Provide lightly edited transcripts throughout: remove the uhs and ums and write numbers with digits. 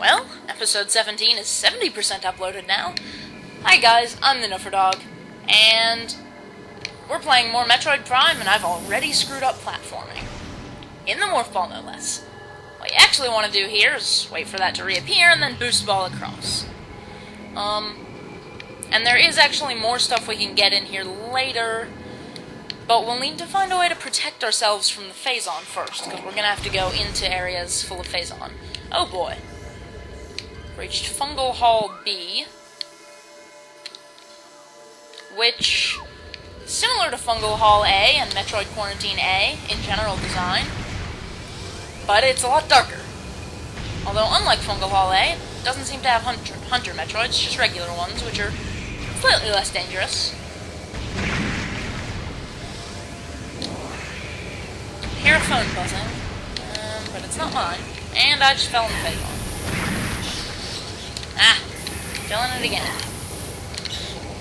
Well, episode 17 is 70% uploaded now. Hi guys, I'm the Dog, and we're playing more Metroid Prime, and I've already screwed up platforming. In the Morph Ball, no less. What you actually want to do here is wait for that to reappear, and then boost the ball across. And there is actually more stuff we can get in here later, but we'll need to find a way to protect ourselves from the Phazon first, because we're going to have to go into areas full of Phazon. Oh boy. Reached Fungal Hall B, which is similar to Fungal Hall A and Metroid Quarantine A in general design, but it's a lot darker. Although, unlike Fungal Hall A, it doesn't seem to have Hunter Metroids, just regular ones, which are slightly less dangerous. I hear a phone buzzing, but it's not mine, and I just fell in the Phazon. Ah, filling it again.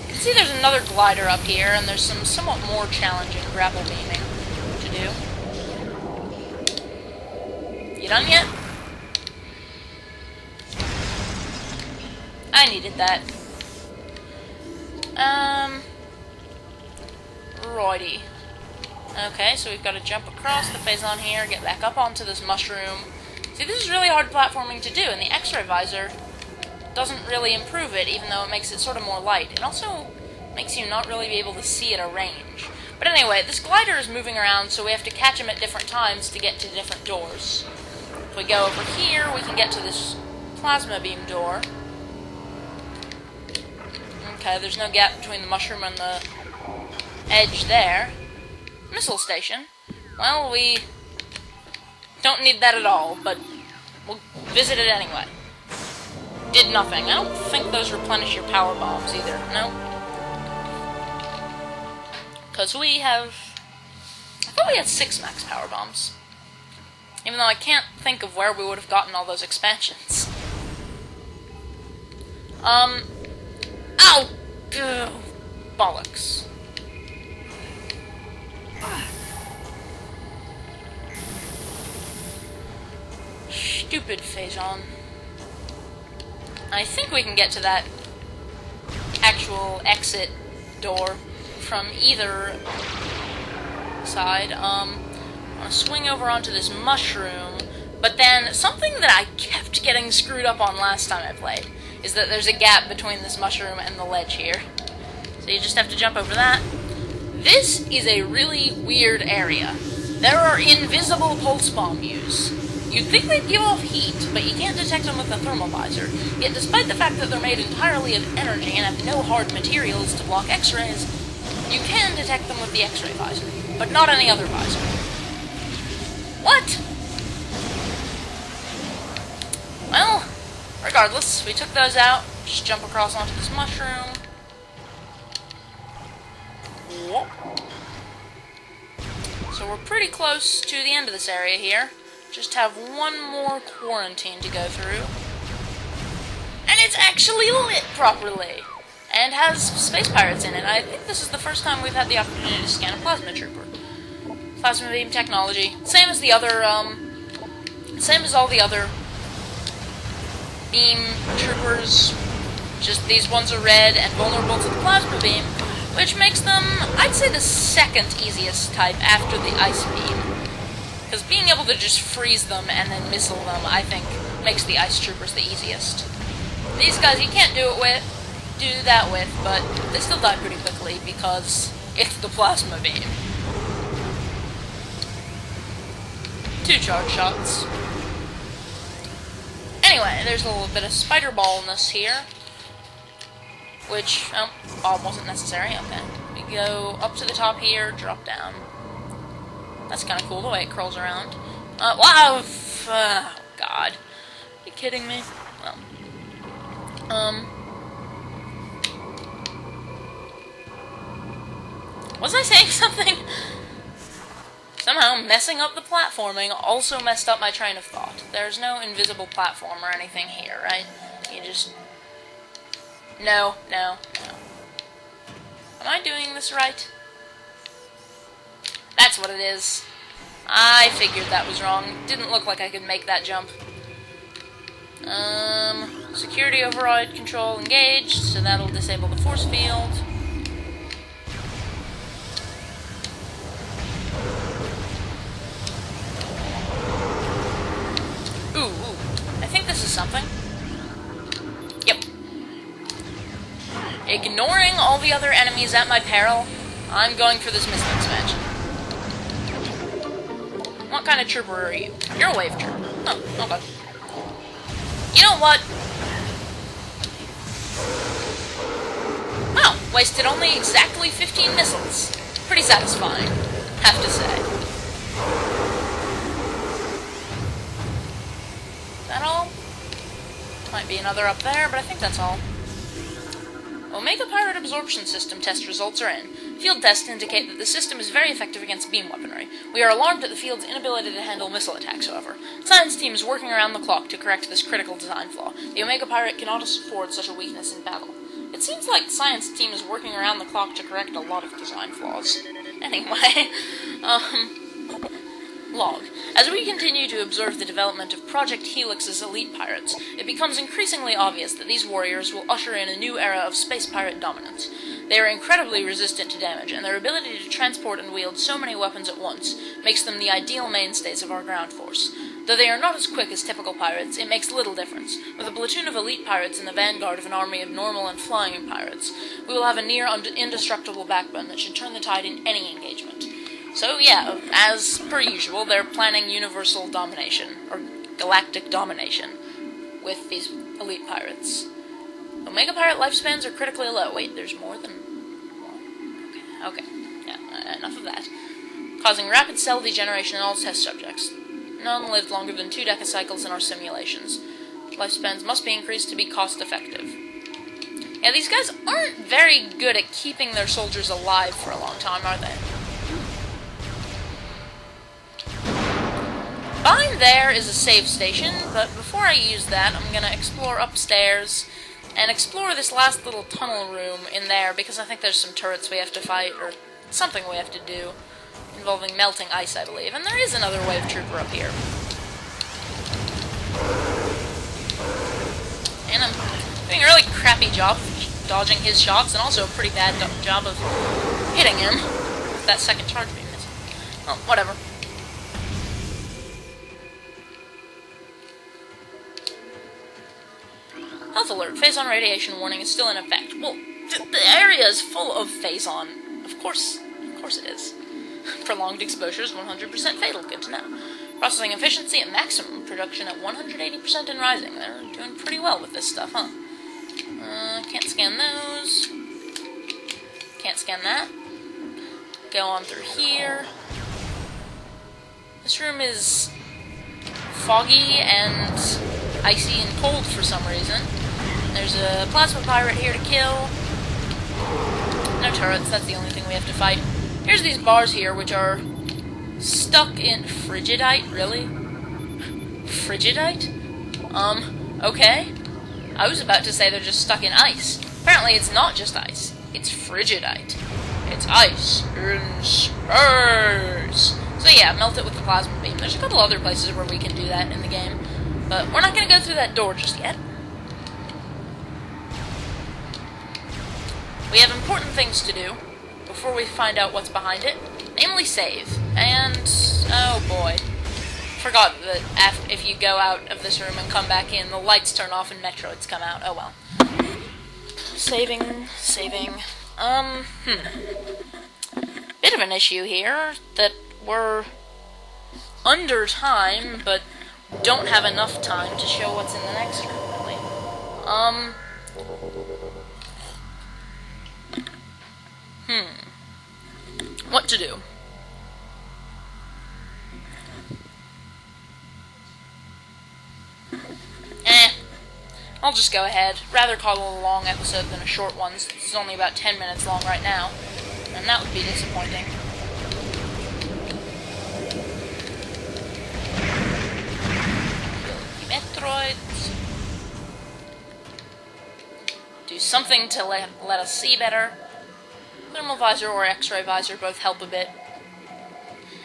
You can see there's another glider up here, and there's some somewhat more challenging grapple beaming to do. You done yet? I needed that. Righty. Okay, so we've got to jump across the Phazon here, get back up onto this mushroom. See, this is really hard platforming to do, and the X-ray visor doesn't really improve it, even though it makes it sort of more light. It also makes you not really be able to see at a range. But anyway, this glider is moving around, so we have to catch him at different times to get to different doors. If we go over here, we can get to this plasma beam door. Okay, there's no gap between the mushroom and the edge there. Missile station. Well, we don't need that at all, but we'll visit it anyway. Did nothing. I don't think those replenish your power bombs either. No. Because we have... I thought we had 6 max power bombs. Even though I can't think of where we would have gotten all those expansions. Ow! Ugh. Bollocks. Stupid Phazon. I think we can get to that actual exit door from either side. I'm gonna swing over onto this mushroom, but then something that I kept getting screwed up on last time I played is that there's a gap between this mushroom and the ledge here. So you just have to jump over that. This is a really weird area. There are invisible pulse bomb use. You'd think they'd give off heat, but you can't detect them with the thermal visor. Yet despite the fact that they're made entirely of energy and have no hard materials to block X-rays, you can detect them with the X-ray visor, but not any other visor. What? Well, regardless, we took those out. Just jump across onto this mushroom. Whoop. So we're pretty close to the end of this area here. Just have one more quarantine to go through. And it's actually lit properly! And has space pirates in it. I think this is the first time we've had the opportunity to scan a plasma trooper. Plasma beam technology. Same as the other, same as all the other beam troopers. Just these ones are red and vulnerable to the plasma beam, which makes them, I'd say, the second easiest type after the ice beam. Because being able to just freeze them and then missile them, I think, makes the ice troopers the easiest. These guys you can't do that with, but they still die pretty quickly because it's the plasma beam. 2 charge shots. Anyway, there's a little bit of spider ballness here, which, oh, bomb wasn't necessary. Okay, we go up to the top here, drop down. That's kind of cool, the way it curls around. Wow! Oh, God. Are you kidding me? Well. Was I saying something? Somehow, messing up the platforming also messed up my train of thought. There's no invisible platform or anything here, right? You just... No. Am I doing this right? That's what it is. I figured that was wrong. Didn't look like I could make that jump. Security override control engaged, so that'll disable the force field. Ooh, I think this is something. Yep. Ignoring all the other enemies at my peril, I'm going for this missile expansion. What kind of trooper are you? You're a wave trooper. Oh, okay. You know what? Wow, wasted only exactly 15 missiles. Pretty satisfying, have to say. Is that all? Might be another up there, but I think that's all. Omega Pirate Absorption System test results are in. Field tests indicate that the system is very effective against beam weaponry. We are alarmed at the field's inability to handle missile attacks, however. The science team is working around the clock to correct this critical design flaw. The Omega Pirate cannot afford such a weakness in battle. It seems like the science team is working around the clock to correct a lot of design flaws. Anyway, Log. As we continue to observe the development of Project Helix's elite pirates, it becomes increasingly obvious that these warriors will usher in a new era of space pirate dominance. They are incredibly resistant to damage, and their ability to transport and wield so many weapons at once makes them the ideal mainstays of our ground force. Though they are not as quick as typical pirates, it makes little difference. With a platoon of elite pirates in the vanguard of an army of normal and flying pirates, we will have a near indestructible backbone that should turn the tide in any engagement. So yeah, as per usual, they're planning universal domination, or galactic domination, with these elite pirates. Omega Pirate lifespans are critically low. Wait, there's more than one? Okay, yeah, enough of that. Causing rapid cell degeneration in all test subjects. None lived longer than 2 decacycles in our simulations. Lifespans must be increased to be cost-effective. Yeah, these guys aren't very good at keeping their soldiers alive for a long time, are they? Behind there is a save station, but before I use that, I'm gonna explore upstairs and explore this last little tunnel room in there, because I think there's some turrets we have to fight, or something we have to do, involving melting ice, I believe. And there is another wave trooper up here. And I'm doing a really crappy job of dodging his shots, and also a pretty bad job of hitting him with that second charge beam missile. Well, whatever. Health alert. Phazon radiation warning is still in effect. Well, the area is full of Phazon. Of course it is. Prolonged exposure is 100% fatal. Good to know. Processing efficiency at maximum. Production at 180% and rising. They're doing pretty well with this stuff, huh? Can't scan those. Can't scan that. Go on through here. This room is foggy and icy and cold for some reason. There's a plasma pirate here to kill. No turrets, that's the only thing we have to fight. Here's these bars here, which are stuck in frigidite, really? Frigidite? Okay. I was about to say they're just stuck in ice. Apparently it's not just ice, it's frigidite. It's ice in space. So yeah, melt it with the plasma beam. There's a couple other places where we can do that in the game, but we're not going to go through that door just yet. We have important things to do before we find out what's behind it, namely save. And, oh boy, forgot that if you go out of this room and come back in, the lights turn off and Metroids come out. Oh well. Saving. Bit of an issue here, that we're under time, but don't have enough time to show what's in the next room, really. What to do? I'll just go ahead. Rather call it a long episode than a short one. This is only about 10 minutes long right now, and that would be disappointing. Metroids. Do something to let us see better. Thermal visor or X-ray visor both help a bit.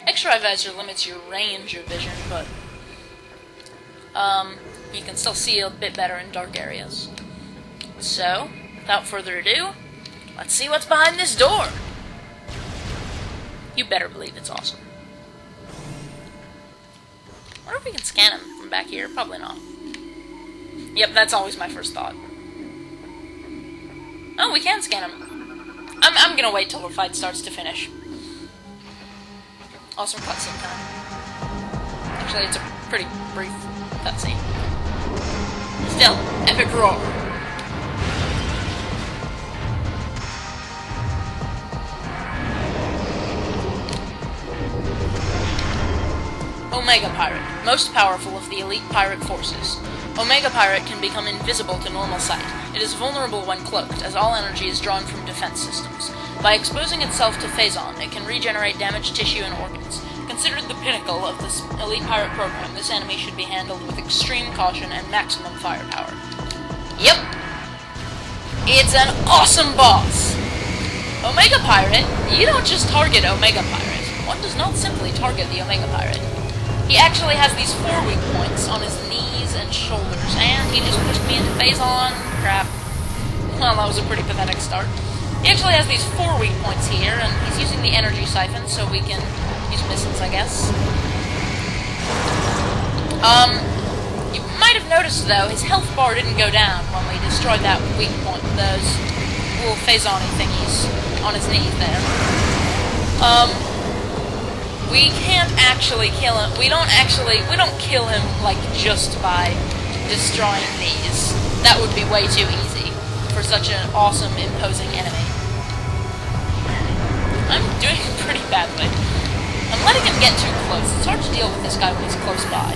X-ray visor limits your range of vision, but you can still see a bit better in dark areas. So, without further ado, let's see what's behind this door. You better believe it's awesome. I wonder if we can scan him from back here. Probably not. Yep, that's always my first thought. Oh, we can scan him. I'm gonna wait till the fight starts to finish. Awesome cutscene time. Actually, it's a pretty brief cutscene. Still, epic roar. Omega Pirate, most powerful of the elite pirate forces. Omega Pirate can become invisible to normal sight. It is vulnerable when cloaked, as all energy is drawn from defense systems. By exposing itself to Phazon, it can regenerate damaged tissue and organs. Considered the pinnacle of this elite pirate program, this enemy should be handled with extreme caution and maximum firepower. Yep! It's an awesome boss! Omega Pirate? You don't just target Omega Pirate. One does not simply target the Omega Pirate. He actually has these 4 weak points on his knees and shoulders, and he just pushed me into Phazon. Crap. Well, that was a pretty pathetic start. He actually has these 4 weak points here, and he's using the energy siphon, so we can use missiles, I guess. You might have noticed, though, his health bar didn't go down when we destroyed that weak point, those little Phazon-y thingies on his knees there. We can't actually kill him. We don't kill him, like, just by destroying these. That would be way too easy for such an awesome, imposing enemy. I'm doing pretty badly. I'm letting him get too close. It's hard to deal with this guy when he's close by.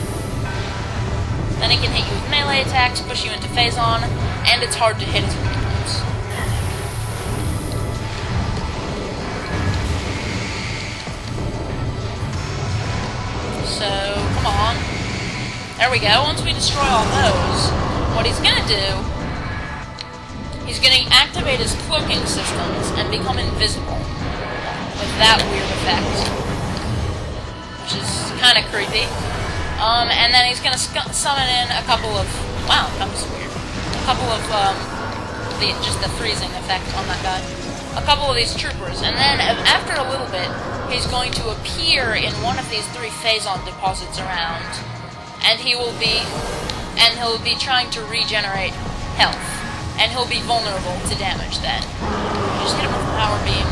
Then he can hit you with melee attacks, push you into Phazon, and it's hard to hit his weak points. So, come on. There we go. Once we destroy all those, what he's gonna do, he's gonna activate his cloaking systems and become invisible with that weird effect, which is kind of creepy. And then he's gonna summon in a couple of, wow, that was weird, a couple of, just the freezing effect on that guy. A couple of these troopers, and then after a little bit, he's going to appear in one of these 3 Phazon deposits around, and he'll be trying to regenerate health, and he'll be vulnerable to damage then. Just hit him with a power beam,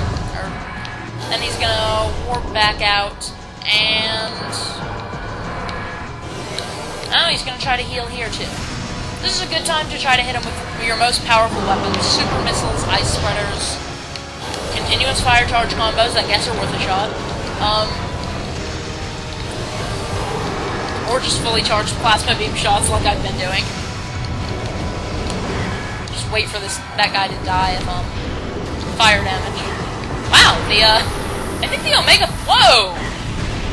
then he's gonna warp back out, and oh, he's gonna try to heal here too. This is a good time to try to hit him with your most powerful weapons: super missiles, ice spreaders. Continuous fire charge combos, I guess, are worth a shot. Or just fully charged plasma beam shots like I've been doing. Just wait for that guy to die of fire damage. Wow, I think the Omega... Whoa!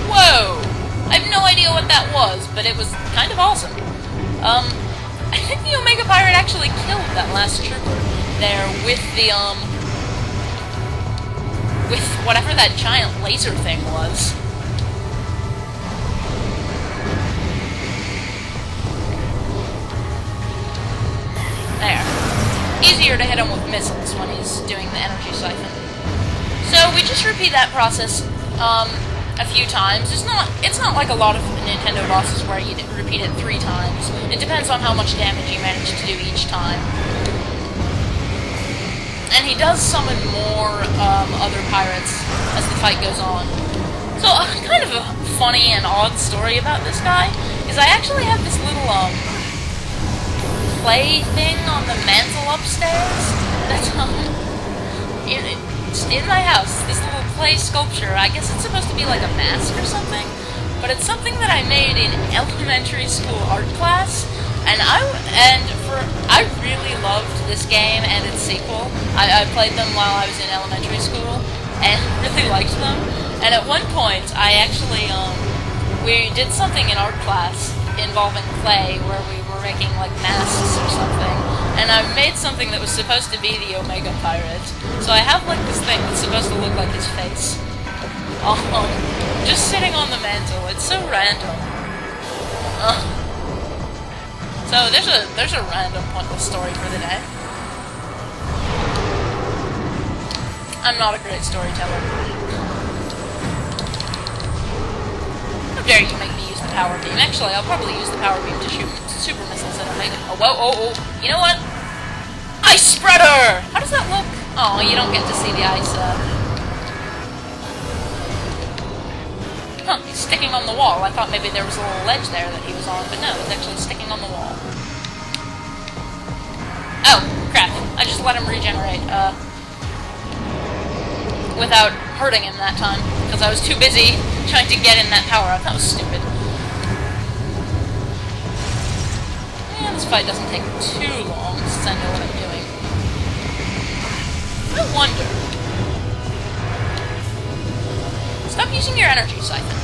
Whoa! I have no idea what that was, but it was kind of awesome. I think the Omega Pirate actually killed that last trooper there with the, with whatever that giant laser thing was. There. Easier to hit him with missiles when he's doing the energy siphon. So we just repeat that process a few times. It's not like a lot of Nintendo bosses where you repeat it 3 times. It depends on how much damage you manage to do each time. And he does summon more other pirates as the fight goes on. So, kind of a funny and odd story about this guy is I actually have this little play thing on the mantle upstairs that's in my house. This little clay sculpture. I guess it's supposed to be like a mask or something, but it's something that I made in elementary school art class. And I really loved this game and its sequel. I played them while I was in elementary school and really liked them. And at one point, I actually we did something in art class involving clay where we were making like masks or something. And I made something that was supposed to be the Omega Pirate. So I have like this thing that's supposed to look like his face. Just sitting on the mantle. It's so random. So there's a random pointless story for the day. I'm not a great storyteller. How dare you make me use the power beam? Actually, I'll probably use the power beam to shoot super missiles that'll make it. Oh, whoa, oh, oh. You know what? Ice spreader! How does that look? Oh, you don't get to see the ice, Huh, he's sticking on the wall. I thought maybe there was a little ledge there that he was on, but no, he's actually sticking on the wall. Oh, crap. I just let him regenerate, without hurting him that time, because I was too busy trying to get in that power-up. That was stupid. Yeah, this fight doesn't take too long, since I know what I'm doing. I wonder... Stop using your energy siphon.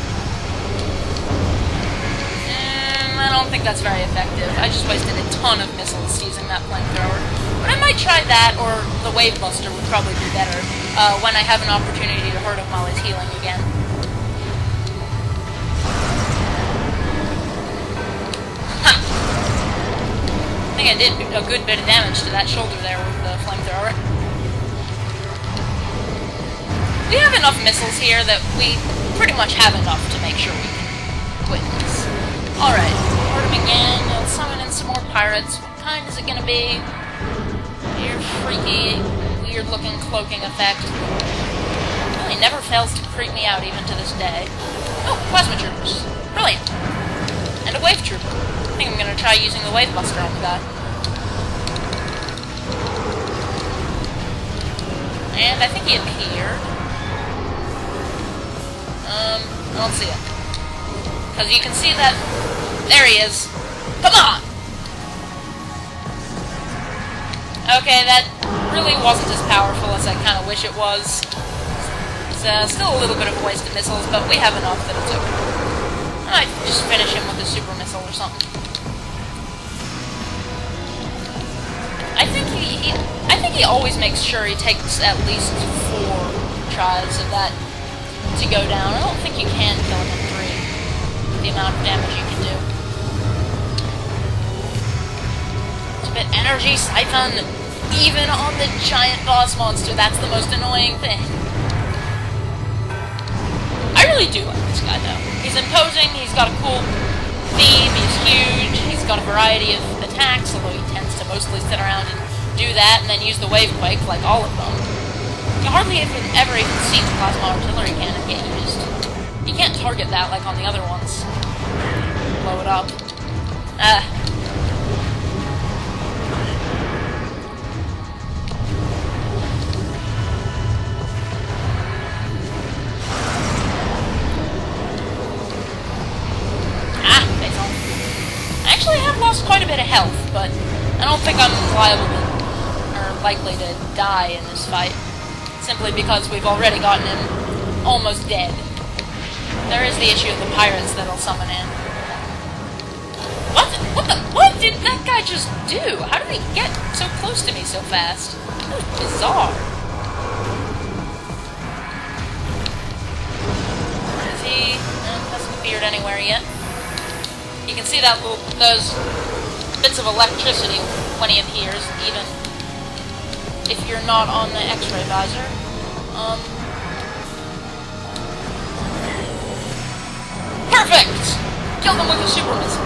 I don't think that's very effective. I just wasted a ton of missiles using that flamethrower. But I might try that, or the Wave Buster would probably be better, when I have an opportunity to hurt him while he's healing again. Ha! I think I did a good bit of damage to that shoulder there with the flamethrower. We have enough missiles here that we pretty much have enough to make sure we can win this. Alright, hurt him again. Let's summon in some more pirates. What kind is it gonna be? Your freaky, weird-looking cloaking effect. Really never fails to creep me out even to this day. Oh, plasma troopers. Brilliant. And a wave trooper. I think I'm gonna try using the wave buster on the guy. And I think he appeared. I don't see it. Because you can see that... There he is. Come on! Okay, that really wasn't as powerful as I kind of wish it was. It's still a little bit of a waste of missiles, but we have enough that it's okay. I might just finish him with a super missile or something. I think he always makes sure he takes at least 4 tries of that to go down. I don't think you can kill him in 3. The amount of damage you can do. It's a bit energy siphon, even on the giant boss monster. That's the most annoying thing. I really do like this guy, though. He's imposing, he's got a cool theme, he's huge, he's got a variety of attacks, although he tends to mostly sit around and do that and then use the wave quake like all of them. You hardly ever even see the plasma artillery cannon get used. You can't target that like on the other ones. Blow it up. Phazon. I actually have lost quite a bit of health, but I don't think I'm liable to, or likely to die in this fight. Simply because we've already gotten him almost dead. There is the issue of the pirates that'll summon in. What did that guy just do? How did he get so close to me so fast? That was bizarre. Where is he? Hasn't appeared anywhere yet. You can see those bits of electricity when he appears, even if you're not on the X-ray visor. Perfect! Killed him with a super missile.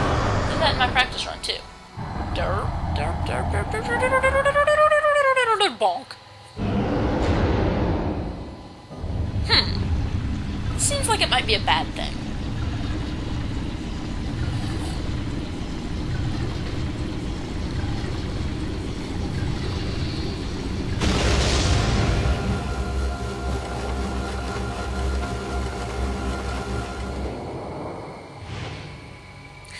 Did that in my practice run too. Bonk. Seems like it might be a bad thing.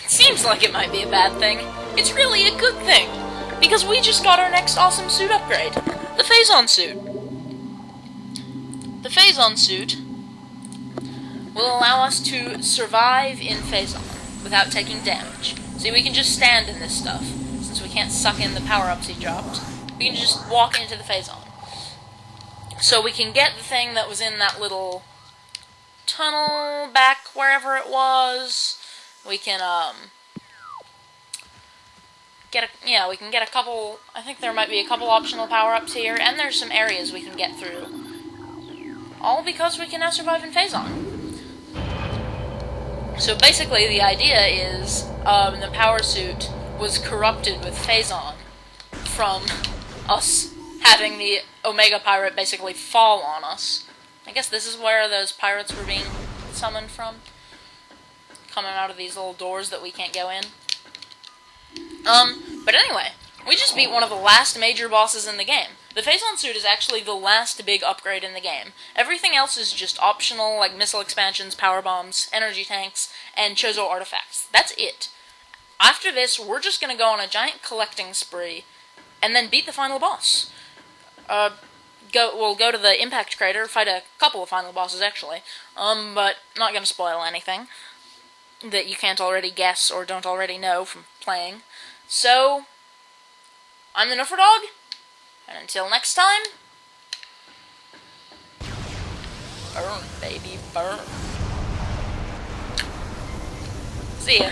Seems like it might be a bad thing. It's really a good thing, because we just got our next awesome suit upgrade. The Phazon suit. The Phazon suit will allow us to survive in Phazon without taking damage. See, we can just stand in this stuff, since we can't suck in the power-ups he dropped. We can just walk into the Phazon. So we can get the thing that was in that little tunnel back wherever it was. We can, we can get a couple. I think there might be a couple optional power-ups here, and there's some areas we can get through. All because we can now survive in Phazon. So basically, the idea is the power suit was corrupted with Phazon from us having the Omega Pirate basically fall on us. I guess this is where those pirates were being summoned from. Coming out of these little doors that we can't go in. But anyway, we just beat one of the last major bosses in the game. The Phazon suit is actually the last big upgrade in the game. Everything else is just optional, like missile expansions, power bombs, energy tanks, and Chozo artifacts. That's it. After this, we're just gonna go on a giant collecting spree, and then beat the final boss. We'll go to the Impact Crater, fight a couple of final bosses, actually. But not gonna spoil anything that you can't already guess or don't already know from playing. So, I'm the Dog, and until next time, burn, baby, burn. See ya.